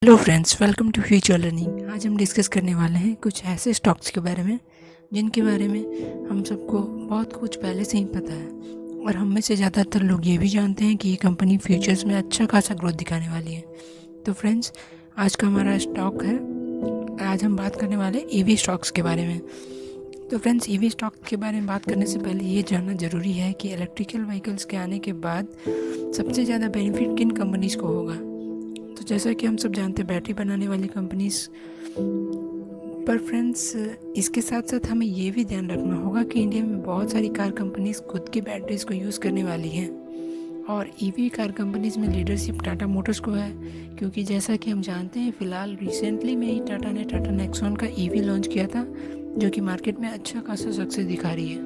Hello friends, welcome to future learning. आज हम discuss करने वाले हैं कुछ ऐसे स्टॉक्स के बारे में जिनके बारे में हम सबको बहुत कुछ पहले से ही पता है और हम में से ज़्यादातर लोग ये भी जानते हैं कि ये कंपनी फ्यूचर्स में अच्छा खासा ग्रोथ दिखाने वाली है। तो फ्रेंड्स, आज का हमारा स्टॉक है, आज हम बात करने वाले ईवी स्टॉक्स के बारे में। तो फ्रेंड्स, ईवी स्टॉक के बारे में बात करने से पहले ये जानना ज़रूरी है कि इलेक्ट्रिकल व्हीकल्स के आने के बाद सबसे ज़्यादा बेनिफिट किन कंपनीज़ को होगा। तो जैसा कि हम सब जानते हैं, बैटरी बनाने वाली कंपनीज पर फ्रेंड्स, इसके साथ साथ हमें ये भी ध्यान रखना होगा कि इंडिया में बहुत सारी कार कंपनीज खुद की बैटरीज को यूज़ करने वाली हैं और ईवी कार कंपनीज में लीडरशिप टाटा मोटर्स को है, क्योंकि जैसा कि हम जानते हैं फ़िलहाल रिसेंटली में ही टाटा ने टाटा नेक्सॉन का ईवी लॉन्च किया था, जो कि मार्केट में अच्छा खासा सक्सेस दिखा रही है।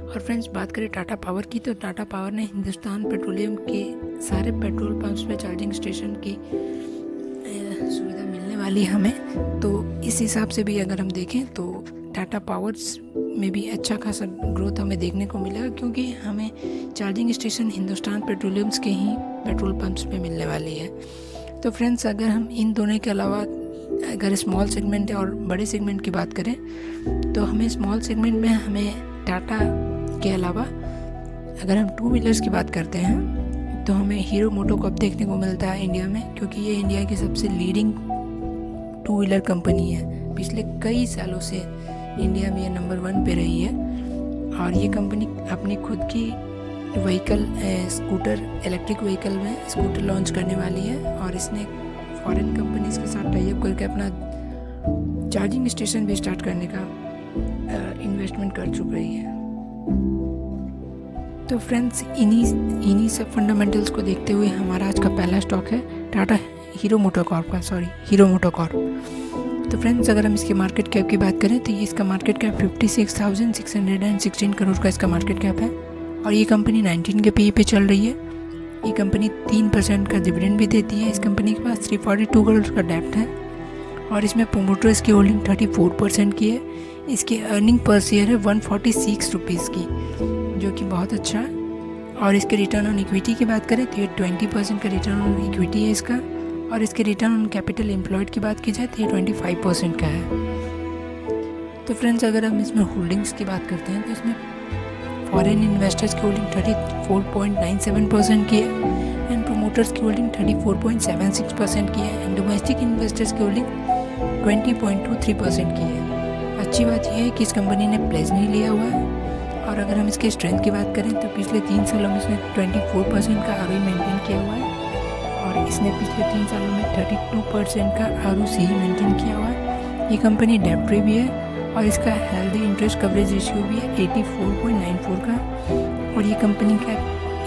और फ्रेंड्स, बात करें टाटा पावर की, तो टाटा पावर ने हिंदुस्तान पेट्रोलियम के सारे पेट्रोल पंप्स पे चार्जिंग स्टेशन की सुविधा मिलने वाली है हमें। तो इस हिसाब से भी अगर हम देखें तो टाटा पावर्स में भी अच्छा खासा ग्रोथ हमें देखने को मिलेगा, क्योंकि हमें चार्जिंग स्टेशन हिंदुस्तान पेट्रोलियम्स के ही पेट्रोल पंप्स पे मिलने वाली है। तो फ्रेंड्स, अगर हम इन दोनों के अलावा अगर स्मॉल सेगमेंट और बड़े सेगमेंट की बात करें, तो हमें स्मॉल सेगमेंट में हमें टाटा के अलावा अगर हम टू व्हीलर्स की बात करते हैं तो हमें हीरो मोटोकॉर्प देखने को मिलता है इंडिया में, क्योंकि ये इंडिया की सबसे लीडिंग टू व्हीलर कंपनी है। पिछले कई सालों से इंडिया में ये नंबर 1 पे रही है और ये कंपनी अपनी खुद की व्हीकल स्कूटर इलेक्ट्रिक व्हीकल में स्कूटर लॉन्च करने वाली है और इसने फॉरेन कंपनीज के साथ टाई अप करके अपना चार्जिंग स्टेशन भी स्टार्ट करने का इन्वेस्टमेंट कर चुकी है। तो फ्रेंड्स, इन्हीं सब फंडामेंटल्स को देखते हुए हमारा आज का पहला स्टॉक है टाटा हीरो मोटोकॉर्प। तो फ्रेंड्स, अगर हम इसके मार्केट कैप की बात करें तो ये इसका मार्केट कैप 56,616 करोड़ का इसका मार्केट कैप है और ये कंपनी 19 के पीई पे चल रही है। ये कंपनी 3% का डिविडेंड भी देती है। इस कंपनी के पास 342 करोड़ का डेब्ट है और इसमें प्रोमोटर्स की होल्डिंग 34% की है। इसकी अर्निंग पर शेयर है 146 रुपीज़ की, जो कि बहुत अच्छा है। और इसके रिटर्न ऑन इक्विटी की बात करें तो ये 20% का रिटर्न ऑन इक्विटी है इसका, और इसके रिटर्न ऑन कैपिटल एम्प्लॉयड की बात की जाए तो ये 25% का है। तो फ्रेंड्स, अगर हम इसमें होल्डिंग्स की बात करते हैं तो इसमें फॉरेन इन्वेस्टर्स की होल्डिंग 34.97% की है एंड प्रोमोटर्स की होल्डिंग 34.76% की है एंड डोमेस्टिक इन्वेस्टर्स की होल्डिंग 20.23% की है। अच्छी बात यह है कि इस कंपनी ने प्लेज नहीं लिया हुआ है। और अगर हम इसके स्ट्रेंथ की बात करें तो पिछले 3 सालों में इसने 24% का ROE मेंटेन किया हुआ है और इसने पिछले 3 सालों में 32% का ROCE मेंटेन किया हुआ है। ये कंपनी डेब्ट फ्री भी है और इसका हेल्दी इंटरेस्ट कवरेज रेशियो भी है 84.94 का। और इस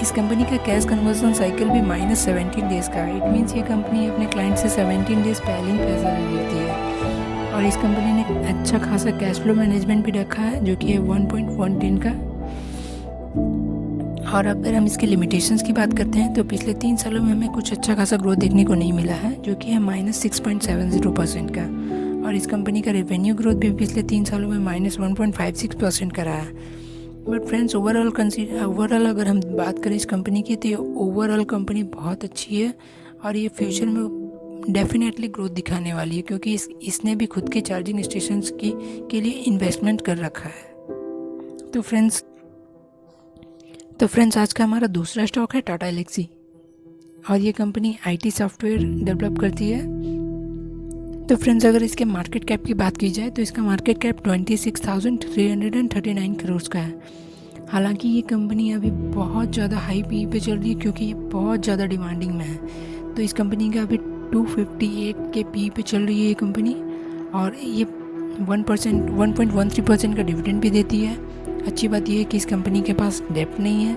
कंपनी का कैश कन्वर्जन साइकिल भी -17 डेज़ का है। इट मीन्स ये कंपनी अपने क्लाइंट से 17 डेज़ पहले ही पैसा ले लेती है। और इस कंपनी ने अच्छा खासा कैश फ्लो मैनेजमेंट भी रखा है, जो कि है 1.13 का। और अगर हम इसके लिमिटेशंस की बात करते हैं तो पिछले 3 सालों में हमें कुछ अच्छा खासा ग्रोथ देखने को नहीं मिला है, जो कि है -6.70% का। और इस कंपनी का रेवेन्यू ग्रोथ भी पिछले 3 सालों में -1.56% का रहा है। बट फ्रेंड्स, ओवरऑल अगर हम बात करें इस कंपनी की तो ये ओवरऑल कंपनी बहुत अच्छी है और ये फ्यूचर में डेफिनेटली ग्रोथ दिखाने वाली है, क्योंकि इसने भी खुद के चार्जिंग स्टेशंस के लिए इन्वेस्टमेंट कर रखा है। तो फ्रेंड्स, आज का हमारा दूसरा स्टॉक है टाटा एलेक्सी और ये कंपनी IT सॉफ्टवेयर डेवलप करती है। तो फ्रेंड्स, अगर इसके मार्केट कैप की बात की जाए तो इसका मार्केट कैप 26,339 करोड़ का है। हालांकि ये कंपनी अभी बहुत ज़्यादा हाई पी पे चल रही है, क्योंकि ये बहुत ज़्यादा डिमांडिंग में है। तो इस कंपनी का अभी 258 के पी पे चल रही है ये कंपनी और ये 1.13% का डिविडेंड भी देती है। अच्छी बात यह है कि इस कंपनी के पास डेब्ट नहीं है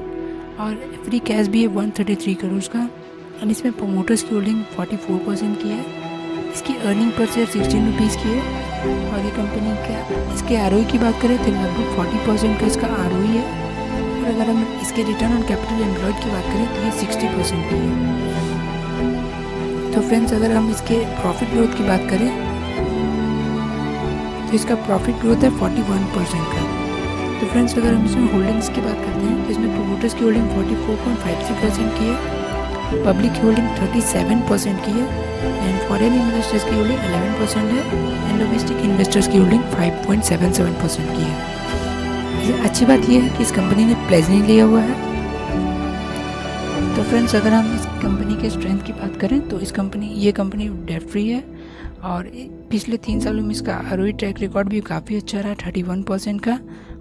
और फ्री कैश भी है 133 करोड़ का और इसमें प्रोमोटर्स की होल्डिंग 44% की है। इसकी अर्निंग पर शेयर 16 रुपीज़ की है और ये कंपनी का इसके ROE की बात करें तो लगभग 40% का इसका ROE है। और अगर हम इसके रिटर्न ऑन कैपिटल एम्प्लॉयड की बात करें तो ये 60% की है। तो फ्रेंड्स, अगर हम इसके प्रॉफिट ग्रोथ की बात करें तो इसका प्रॉफिट ग्रोथ है 41% का। तो फ्रेंड्स, अगर हम इसमें होल्डिंग्स की बात करते हैं तो इसमें प्रोमोटर्स की होल्डिंग 44.53% की है पब्लिक की होल्डिंग 37% की है एंड फॉरेन इन्वेस्टर्स की होल्डिंग 11% है एंड डोमेस्टिक इन्वेस्टर्स की होल्डिंग 5.77% की है। अच्छी बात यह है कि इस कंपनी ने प्लेज नहीं लिया हुआ है। तो फ्रेंड्स, अगर हम इस कंपनी के स्ट्रेंथ की बात करें तो ये कंपनी डेट फ्री है और पिछले 3 सालों में इसका ROE ट्रैक रिकॉर्ड भी काफ़ी अच्छा रहा 31% का,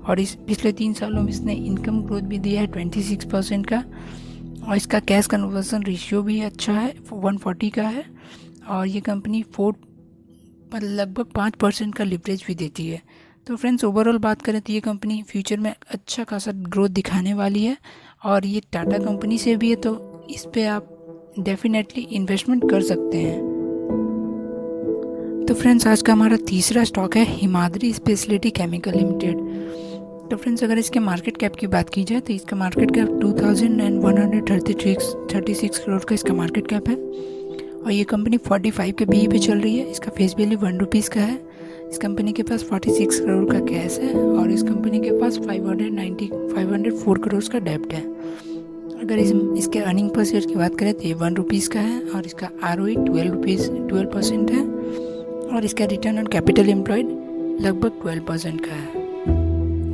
और इस पिछले 3 सालों में इसने इनकम ग्रोथ भी दिया है 26% का, और इसका कैश कन्वर्जन रेशियो भी अच्छा है 140 का है, और ये कंपनी लगभग 5% का लिवरेज भी देती है। तो फ्रेंड्स, ओवरऑल बात करें तो ये कंपनी फ्यूचर में अच्छा खासा ग्रोथ दिखाने वाली है और ये टाटा कंपनी से भी है, तो इस पे आप डेफिनेटली इन्वेस्टमेंट कर सकते हैं। तो फ्रेंड्स, आज का हमारा तीसरा स्टॉक है हिमाद्री स्पेशलिटी केमिकल लिमिटेड। तो फ्रेंड्स, अगर इसके मार्केट कैप की बात की जाए तो इसका मार्केट कैप 2136 करोड़ का इसका मार्केट कैप है और ये कंपनी 45 के PE पे चल रही है। इसका फेस वैल्यू 1 रुपीज़ का है। इस कंपनी के पास 46 करोड़ का कैश है और इस कंपनी के पास 504 करोड़ का डेब्ट है। अगर इसके अर्निंग पर शेयर की बात करें तो ये 1 रुपीज़ का है और इसका ROE 12% है और इसका रिटर्न ऑन कैपिटल एम्प्लॉयड लगभग 12% का है।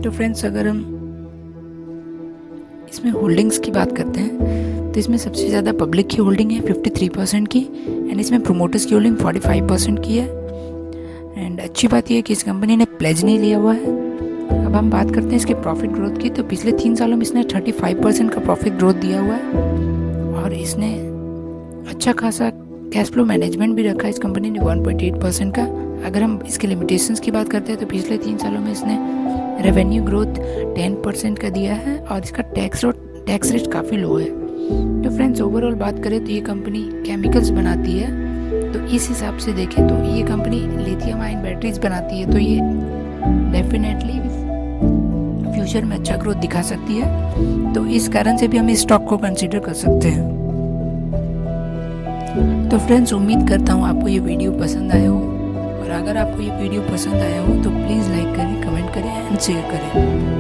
तो फ्रेंड्स, अगर हम इसमें होल्डिंग्स की बात करते हैं तो इसमें सबसे ज़्यादा पब्लिक की होल्डिंग है 53% की एंड इसमें प्रोमोटर्स की होल्डिंग 45% की है। एंड अच्छी बात यह है कि इस कंपनी ने प्लेज नहीं लिया हुआ है। अब हम बात करते हैं इसके प्रॉफिट ग्रोथ की, तो पिछले 3 सालों में इसने 35% का प्रॉफिट ग्रोथ दिया हुआ है और इसने अच्छा खासा कैश फ्लो मैनेजमेंट भी रखा है इस कंपनी ने 1.8% का। अगर हम इसके लिमिटेशंस की बात करते हैं तो पिछले 3 सालों में इसने रेवेन्यू ग्रोथ 10% का दिया है और इसका टैक्स रेट काफ़ी लो है। तो फ्रेंड्स, ओवरऑल बात करें तो ये कंपनी केमिकल्स बनाती है, तो इस हिसाब से देखें तो ये कंपनी लिथियम आयन बैटरीज बनाती है, तो ये डेफिनेटली फ्यूचर में अच्छा ग्रोथ दिखा सकती है। तो इस कारण से भी हम इस स्टॉक को कंसीडर कर सकते हैं। तो फ्रेंड्स, उम्मीद करता हूँ आपको ये वीडियो पसंद आया हो और अगर आपको ये वीडियो पसंद आया हो तो प्लीज़ लाइक करें, कमेंट करें एंड शेयर करें।